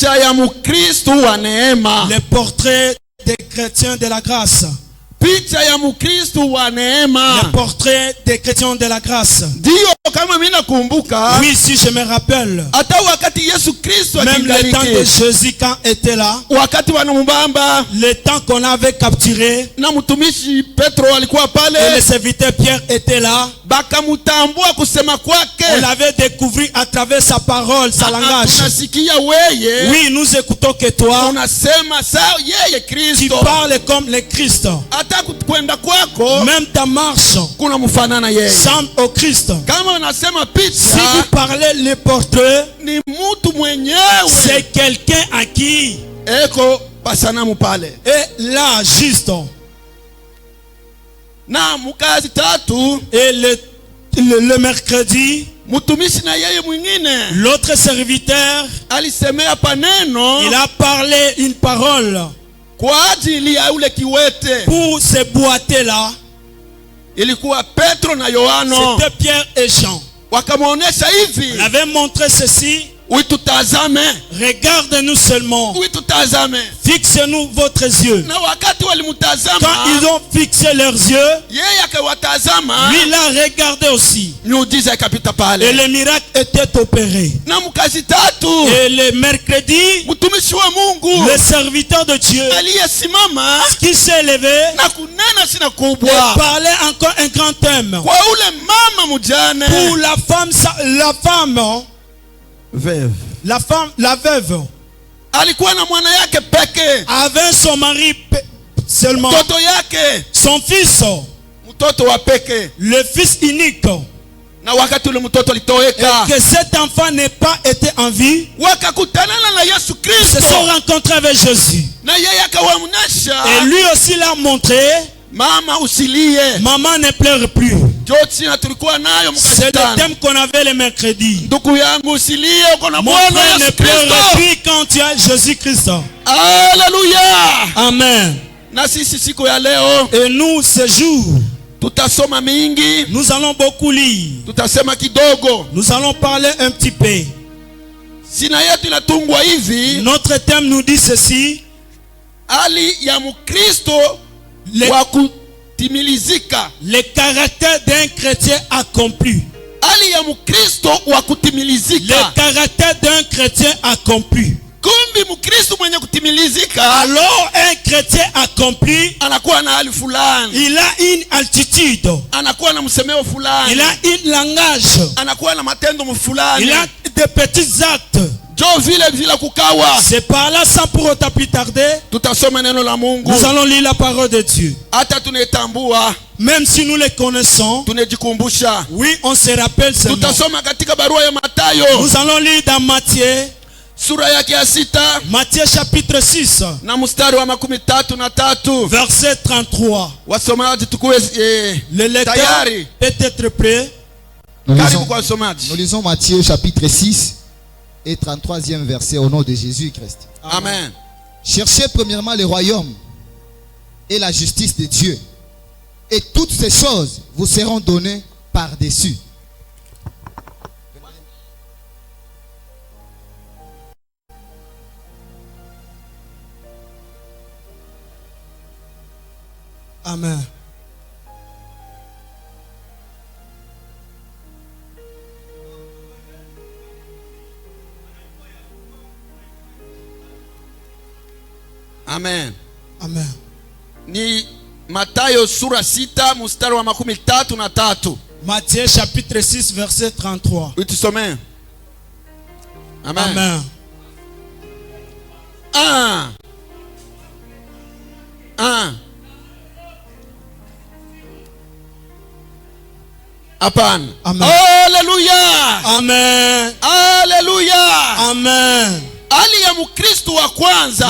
Picha ya Mukristo wa neema. Les portraits des chrétiens de la grâce. Picha ya Mukristo wa neema. Les portraits des chrétiens de la grâce. Ndio kama mimi nakumbuka. Oui, si je me rappelle. Hata wakati Yesu Kristo même le temps de Jésus quand était là. Wakati wanambamba. Le temps qu'on avait capturé. Na mtumishi Petro alikuwa pale. Et le serviteur Pierre était là. Bakamutambua kusema kwake. On l'avait découvert à travers sa parole, sa langage. Tunasikia weye. Oui, nous écoutons que toi. Unasema sawa yeye Kristo. Tu parles comme le Christ. Kwenda kwako, même ta marche kuna mfanana yeye. Semble au Christ. Kama unasema picha, si vous parlez le portrait, ni mtu mwenyewe. C'est quelqu'un à qui eko pasanamu pale. Et là juste. Na mukazi tatu. Et le mercredi, mtumishi na yeye mwingine. L'autre serviteur, alisemea paneno. Il a parlé une parole. Kwa ajili ya ule kiwete. Pour ce boité là. Ilikuwa Petro na Yohano. C'était Pierre et Jean. Wakamuonesha hivi. On avait montré ceci. Uitutazame. Regarde-nous seulement. Uitutazame. Fixe-nous votre yeux. Na wakati walimutazama. Quand ils ont fixé leurs yeux. Yeye akawatazama. Lui il a regardé aussi. Miujiza ikapita pale. Et le miracle était opéré. Na mukazi tatu. Et le mercredi. Mtumishi wa Mungu. Le serviteur de Dieu. Aliyesimama. Qui s'est levé. Na kunena sina kubwa. Et parlait encore un grand thème. Kwa ule mama mujane. Pour la femme. Veuve. La veuve. Alikuwa na mwana yake peke. Avec son mari seulement. Mtoto yake. Son fils. Mtoto wa peke. Le fils unique. Na wakati ule mtoto litoweka. Et que cet enfant n'ait pas été en vie. Wakakutanana na Yesu Kristo. Se sont rencontrés avec Jésus. Na yeye akawaonesha. Et lui aussi l'a montré. Mama usilie. Maman ne pleure plus. C'est le thème qu'on avait le mercredi. Mon frère ne pleure plus quand tu as Jésus-Christ. Alléluia. Amen. Et nous, ce jour, nous allons beaucoup lire. Nous allons parler un petit peu. Notre thème nous dit ceci. Le caractère d'un chrétien accompli. Le caractère d'un chrétien accompli. Alors un chrétien accompli, il a une altitude, il a un langage, il a des petits actes. C'est par là, sans pour autant plus tarder, nous allons lire la parole de Dieu. Même si nous les connaissons, oui, on se rappelle seulement. Nous allons lire dans Matthieu, Matthieu chapitre 6, verset 33. Le lecteur peut être prêt. Nous lisons Matthieu chapitre 6 et 33e verset au nom de Jésus-Christ. Amen. Cherchez premièrement le royaume et la justice de Dieu, et toutes ces choses vous seront données par-dessus. Amen. Amen. Amen. Ni Mathayo sura 6 mstari wa 33. Matthieu chapitre 6 verset 33. Utusome. Amen. Amen. Amen. Alléluia. Amen. Alléluia. Amen.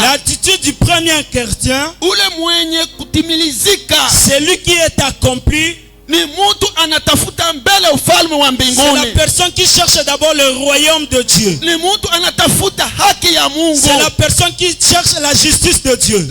L'attitude du premier chrétien, c'est lui qui est accompli. C'est la personne qui cherche d'abord le royaume de Dieu. C'est la personne qui cherche la justice de Dieu.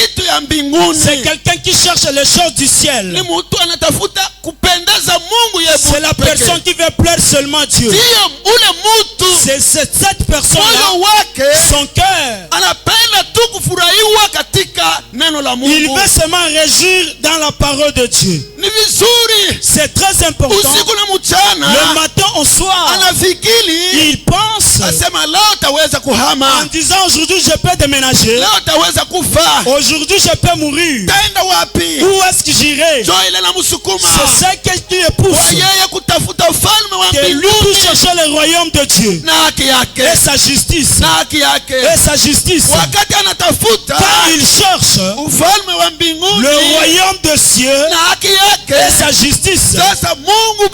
vitu ya mbinguni. C'est quelqu'un qui cherche les choses du Ni ciel. mtu anatafuta kupendeza Mungu yeye C'est la personne qui veut plaire seulement Dieu. Sio ule mtu C'est cette personne-là, moyo wake son cœur. anapenda tu kufurahiwa katika neno la Il Mungu. veut seulement réagir dans la parole de Dieu. Ni vizuri C'est très important. usiku na mchana Le matin au soir, anafikiri il pense asema leo taweza en kuhama, disant aujourd'hui je peux déménager, leo taweza kufa, aujourd'hui je peux mourir. taenda wapi? Où est-ce que j'irai? Jo ile namsukuma C'est ça qui le kwa pousse. yeye kutafuta ufalme wa Que lui pour mbinguni chercher le royaume de Dieu na haki yake, et sa justice. na haki yake. Et sa justice. Wakati anatafuta Quand il cherche ufalme wa mbinguni le royaume de Dieu na haki et yake, sa justice, sasa Mungu